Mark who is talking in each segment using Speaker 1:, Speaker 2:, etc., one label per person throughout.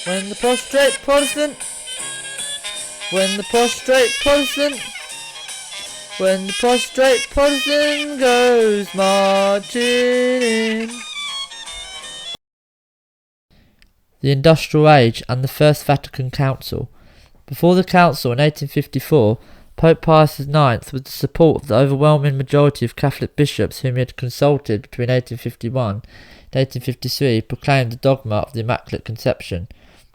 Speaker 1: When the prostrate Protestant, when the prostrate Protestant, when the prostrate Protestant goes marching in. The Industrial Age and the First Vatican Council. Before the Council in 1854, Pope Pius IX, with the support of the overwhelming majority of Catholic bishops whom he had consulted between 1851 and 1853, proclaimed the dogma of the Immaculate Conception.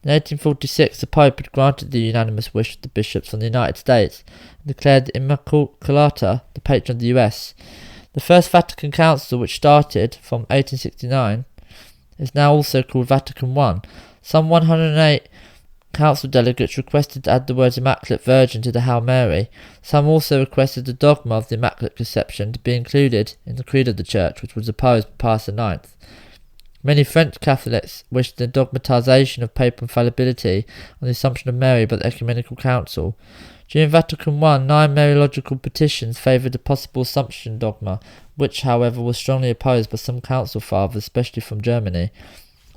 Speaker 1: In 1846, the Pope had granted the unanimous wish of the bishops from the United States and declared the Immaculata the patron of the US. The First Vatican Council, which started from 1869, is now also called Vatican I. Some 108 council delegates requested to add the words Immaculate Virgin to the Hail Mary. Some also requested the dogma of the Immaculate Conception to be included in the creed of the Church, which was opposed by Pius IX. Many French Catholics wished the dogmatization of papal infallibility on the Assumption of Mary by the Ecumenical Council. During Vatican I, 9 Mariological petitions favoured the possible Assumption dogma, which, however, was strongly opposed by some council fathers, especially from Germany.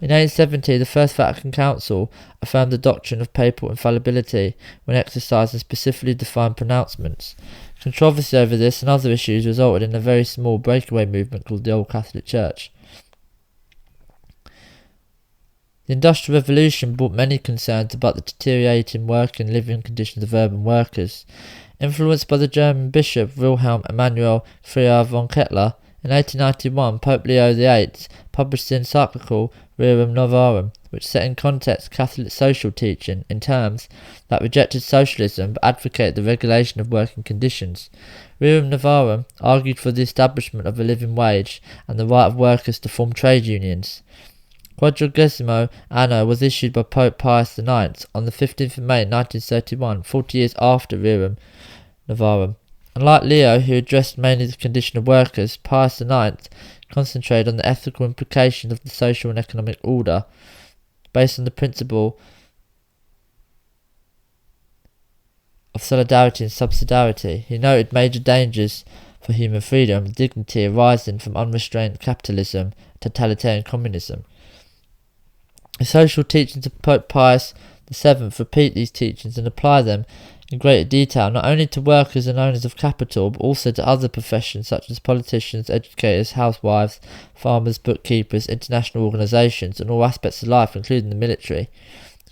Speaker 1: In 1870, the First Vatican Council affirmed the doctrine of papal infallibility when exercising specifically defined pronouncements. Controversy over this and other issues resulted in a very small breakaway movement called the Old Catholic Church. The Industrial Revolution brought many concerns about the deteriorating work and living conditions of urban workers. Influenced by the German bishop Wilhelm Emanuel Friar von Kettler, in 1891 Pope Leo VIII published the encyclical Rerum Novarum, which set in context Catholic social teaching in terms that rejected socialism but advocated the regulation of working conditions. Rerum Novarum argued for the establishment of a living wage and the right of workers to form trade unions. Quadragesimo Anno was issued by Pope Pius IX on the 15th of May 1931, 40 years after Rerum Novarum. Unlike Leo, who addressed mainly the condition of workers, Pius IX concentrated on the ethical implications of the social and economic order, based on the principle of solidarity and subsidiarity. He noted major dangers for human freedom and dignity arising from unrestrained capitalism and totalitarian communism. The social teachings of Pope Pius VII repeat these teachings and apply them in greater detail not only to workers and owners of capital but also to other professions such as politicians, educators, housewives, farmers, bookkeepers, international organisations and all aspects of life including the military.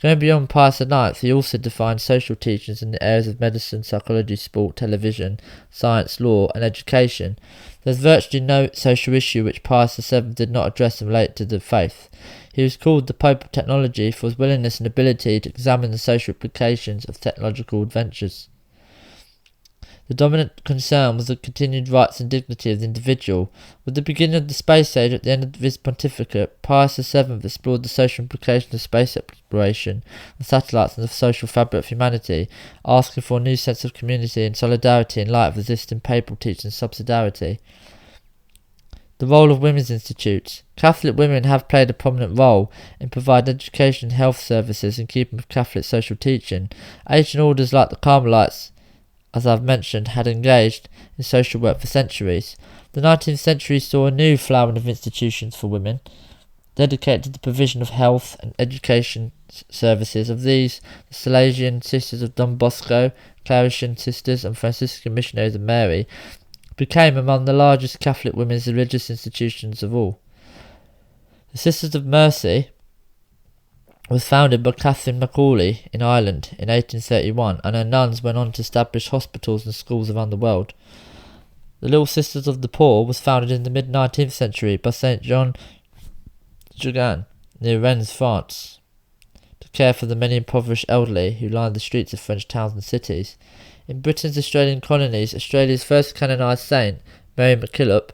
Speaker 1: Going beyond Pius IX, he also defined social teachings in the areas of medicine, psychology, sport, television, science, law and education. There is virtually no social issue which Pius VII did not address and relate to the faith. He was called the Pope of Technology for his willingness and ability to examine the social implications of technological adventures. The dominant concern was the continued rights and dignity of the individual. With the beginning of the space age at the end of his pontificate, Pius VII explored the social implications of space exploration and satellites and the social fabric of humanity, asking for a new sense of community and solidarity in light of resisting papal teaching and subsidiarity. The role of women's institutes. Catholic women have played a prominent role in providing education and health services in keeping with Catholic social teaching. Ancient orders like the Carmelites, as I've mentioned, had engaged in social work for centuries. The 19th century saw a new flowering of institutions for women, dedicated to the provision of health and education services. Of these, the Salesian Sisters of Don Bosco, Claretian Sisters and Franciscan Missionaries of Mary became among the largest Catholic women's religious institutions of all. The Sisters of Mercy was founded by Catherine Macaulay in Ireland in 1831, and her nuns went on to establish hospitals and schools around the world. The Little Sisters of the Poor was founded in the mid-19th century by St. John Jugan near Rennes, France, to care for the many impoverished elderly who lined the streets of French towns and cities. In Britain's Australian colonies, Australia's first canonised saint, Mary MacKillop,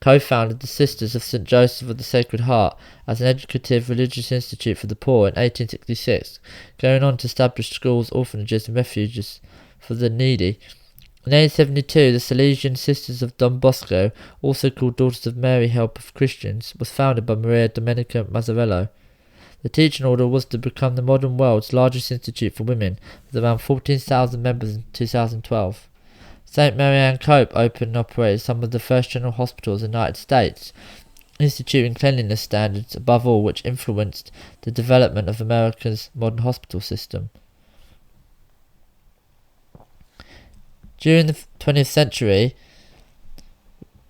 Speaker 1: co-founded the Sisters of St. Joseph of the Sacred Heart as an educative religious institute for the poor in 1866, going on to establish schools, orphanages and refuges for the needy. In 1872, the Salesian Sisters of Don Bosco, also called Daughters of Mary Help of Christians, was founded by Maria Domenica Mazzarello. The teaching order was to become the modern world's largest institute for women, with around 14,000 members in 2012. St. Mary Ann Cope opened and operated some of the first general hospitals in the United States. instituting cleanliness standards above all, which influenced the development of America's modern hospital system. During the 20th century,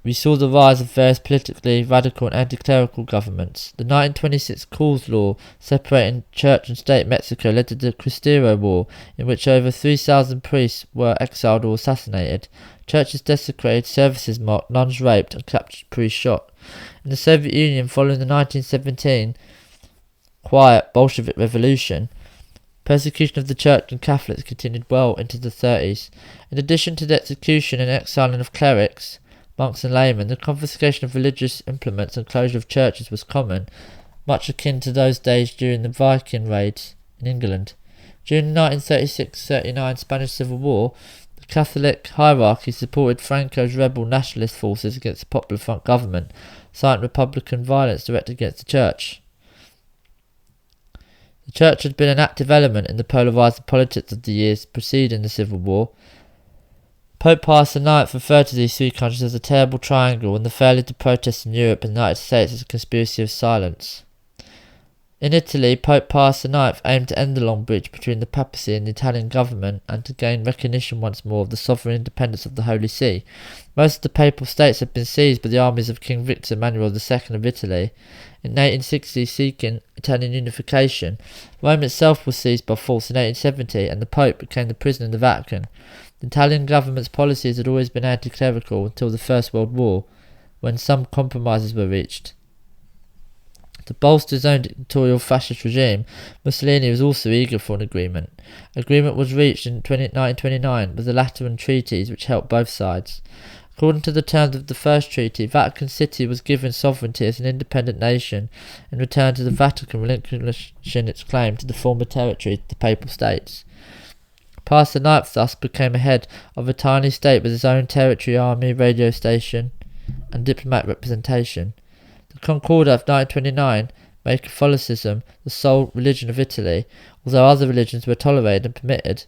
Speaker 1: we saw the rise of various politically radical and anti-clerical governments. The 1926 Clause Law separating church and state Mexico led to the Cristero War, in which over 3,000 priests were exiled or assassinated. Churches desecrated, services mocked, nuns raped, and captured priests shot. In the Soviet Union, following the 1917 quiet Bolshevik Revolution, persecution of the church and Catholics continued well into the 30s. In addition to the execution and exiling of clerics, monks and laymen, the confiscation of religious implements and closure of churches was common, much akin to those days during the Viking raids in England. During the 1936-39 Spanish Civil War, the Catholic hierarchy supported Franco's rebel nationalist forces against the Popular Front government, citing Republican violence directed against the church. The church had been an active element in the polarising politics of the years preceding the Civil War. Pope Pius IX referred to these three countries as a terrible triangle and the failure to protest in Europe and the United States as a conspiracy of silence. In Italy, Pope Pius IX aimed to end the long bridge between the papacy and the Italian government and to gain recognition once more of the sovereign independence of the Holy See. Most of the papal states had been seized by the armies of King Victor Emmanuel II of Italy. In 1860, seeking Italian unification, Rome itself was seized by force in 1870 and the Pope became the prisoner in the Vatican. The Italian government's policies had always been anti-clerical until the First World War, when some compromises were reached. To bolster his own dictatorial fascist regime, Mussolini was also eager for an agreement. Agreement was reached in 1929 with the Lateran treaties, which helped both sides. According to the terms of the first treaty, Vatican City was given sovereignty as an independent nation in return to the Vatican relinquishing its claim to the former territory of the Papal States. Pius IX thus became a head of a tiny state with his own territory, army, radio station, and diplomatic representation. The Concordat of 1929 made Catholicism the sole religion of Italy, although other religions were tolerated and permitted,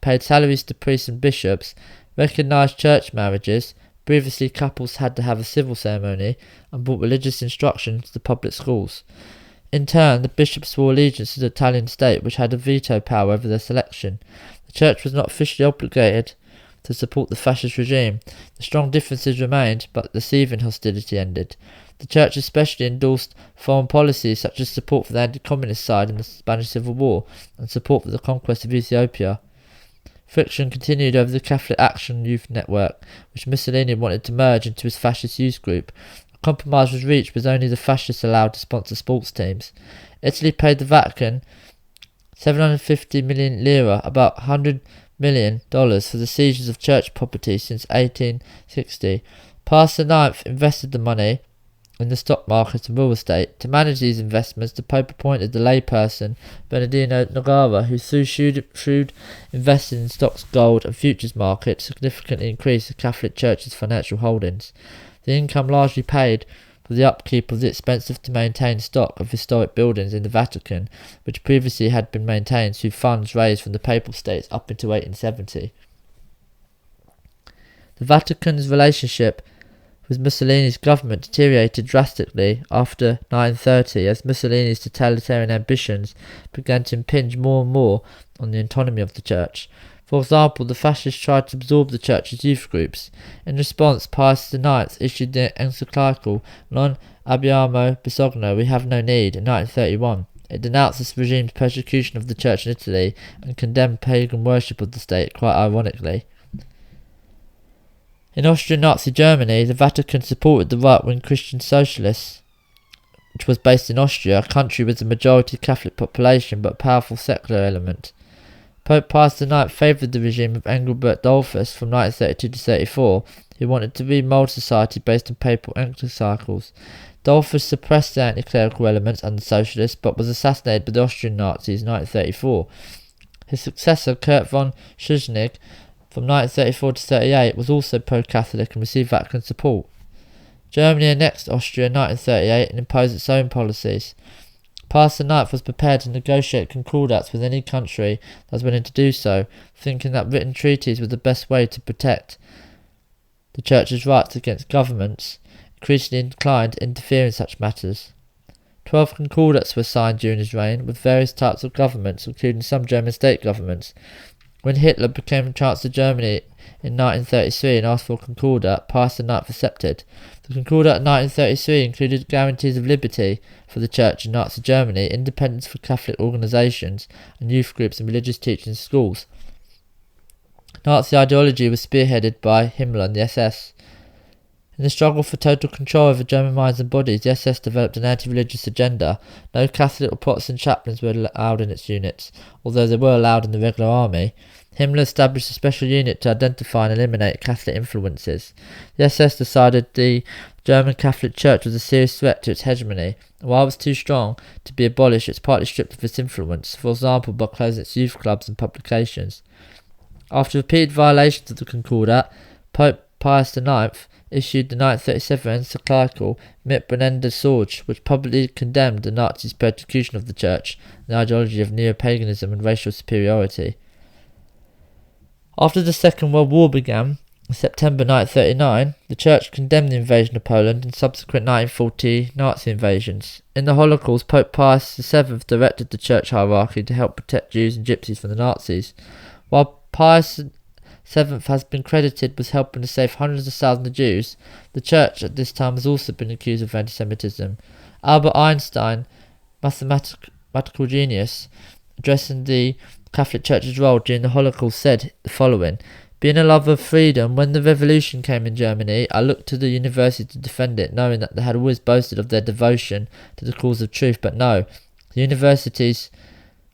Speaker 1: paid salaries to priests and bishops, recognised church marriages, previously couples had to have a civil ceremony, and brought religious instruction to the public schools. In turn, the bishops swore allegiance to the Italian state, which had a veto power over their selection. The church was not officially obligated to support the fascist regime. The strong differences remained, but the seething hostility ended. The church especially endorsed foreign policies such as support for the anti-communist side in the Spanish Civil War and support for the conquest of Ethiopia. Friction continued over the Catholic Action Youth Network, which Mussolini wanted to merge into his fascist youth group. A compromise was reached with only the fascists allowed to sponsor sports teams. Italy paid the Vatican 750 million lira, about $100 million, for the seizures of church property since 1860. Pius IX invested the money in the stock market and real estate. To manage these investments, the Pope appointed the layperson Bernardino Nogara, who through shrewd investing in stocks, gold and futures markets significantly increased the Catholic Church's financial holdings. The income largely paid for the upkeep of the expensive to maintain stock of historic buildings in the Vatican, which previously had been maintained through funds raised from the Papal States up until 1870. The Vatican's relationship with Mussolini's government deteriorated drastically after 1930 as Mussolini's totalitarian ambitions began to impinge more and more on the autonomy of the church. For example, the fascists tried to absorb the church's youth groups. In response, Pius IX issued the encyclical Non abbiamo bisogno, we have no need, in 1931. It denounced this regime's persecution of the church in Italy and condemned pagan worship of the state, quite ironically. In Austrian Nazi Germany, the Vatican supported the right-wing Christian Socialists, which was based in Austria, a country with a majority Catholic population but a powerful secular element. Pope Pius IX favoured the regime of Engelbert Dollfuss from 1932 to 34, who wanted to remould society based on papal encyclicals. Dollfuss suppressed the anti-clerical elements under the socialists but was assassinated by the Austrian Nazis in 1934. His successor, Kurt von Schuschnigg, from 1934 to 1938, was also pro-Catholic and received Vatican support. Germany annexed Austria in 1938 and imposed its own policies. Pius IX was prepared to negotiate concordats with any country that was willing to do so, thinking that written treaties were the best way to protect the Church's rights against governments. increasingly inclined to interfere in such matters. 12 concordats were signed during his reign with various types of governments, including some German state governments. When Hitler became Chancellor of Germany in 1933 and asked for a concordat, Pius IX accepted. The concordat in 1933 included guarantees of liberty for the Church in Nazi Germany, independence for Catholic organisations and youth groups and religious teaching in schools. Nazi ideology was spearheaded by Himmler and the SS. In the struggle for total control over German minds and bodies, the SS developed an anti-religious agenda. No Catholic or Protestant chaplains were allowed in its units, although they were allowed in the regular army. Himmler established a special unit to identify and eliminate Catholic influences. The SS decided the German Catholic Church was a serious threat to its hegemony, and while it was too strong to be abolished, it's partly stripped of its influence, for example by closing its youth clubs and publications. After repeated violations of the Concordat, Pope Pius IX issued the 1937 encyclical Mit brennender Sorge, which publicly condemned the Nazis' persecution of the Church and the ideology of neo-paganism and racial superiority. After the Second World War began, in September 1939, the Church condemned the invasion of Poland and subsequent 1940 Nazi invasions. In the Holocaust, Pope Pius VII directed the Church hierarchy to help protect Jews and Gypsies from the Nazis. While Pius VII has been credited with helping to save hundreds of thousands of Jews, the Church at this time has also been accused of anti-Semitism. Albert Einstein, mathematical genius, addressing the Catholic Church's role during the Holocaust, said the following: "Being a lover of freedom, when the revolution came in Germany, I looked to the university to defend it, knowing that they had always boasted of their devotion to the cause of truth, but no, the universities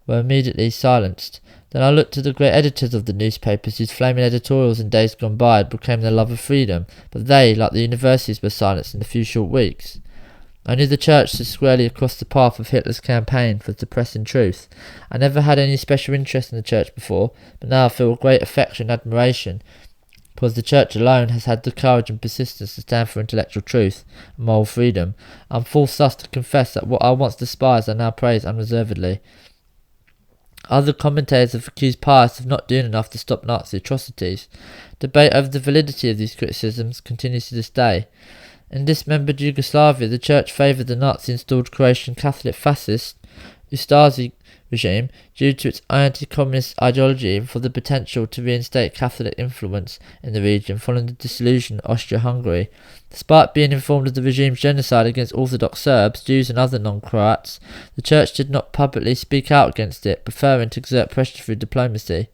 Speaker 1: were immediately silenced. Then I looked to the great editors of the newspapers whose flaming editorials in days gone by had proclaimed their love of freedom, but they, like the universities, were silenced in a few short weeks. I knew the Church stood squarely across the path of Hitler's campaign for suppressing truth. I never had any special interest in the Church before, but now I feel great affection and admiration, because the Church alone has had the courage and persistence to stand for intellectual truth and moral freedom. I am forced thus to confess that what I once despised I now praise unreservedly." Other commentators have accused Pius of not doing enough to stop Nazi atrocities. Debate over the validity of these criticisms continues to this day. In dismembered Yugoslavia, the Church favoured the Nazi-installed Croatian Catholic fascist Ustashi regime due to its anti-communist ideology and for the potential to reinstate Catholic influence in the region following the dissolution of Austria-Hungary. Despite being informed of the regime's genocide against Orthodox Serbs, Jews and other non-Croats, the Church did not publicly speak out against it, preferring to exert pressure through diplomacy.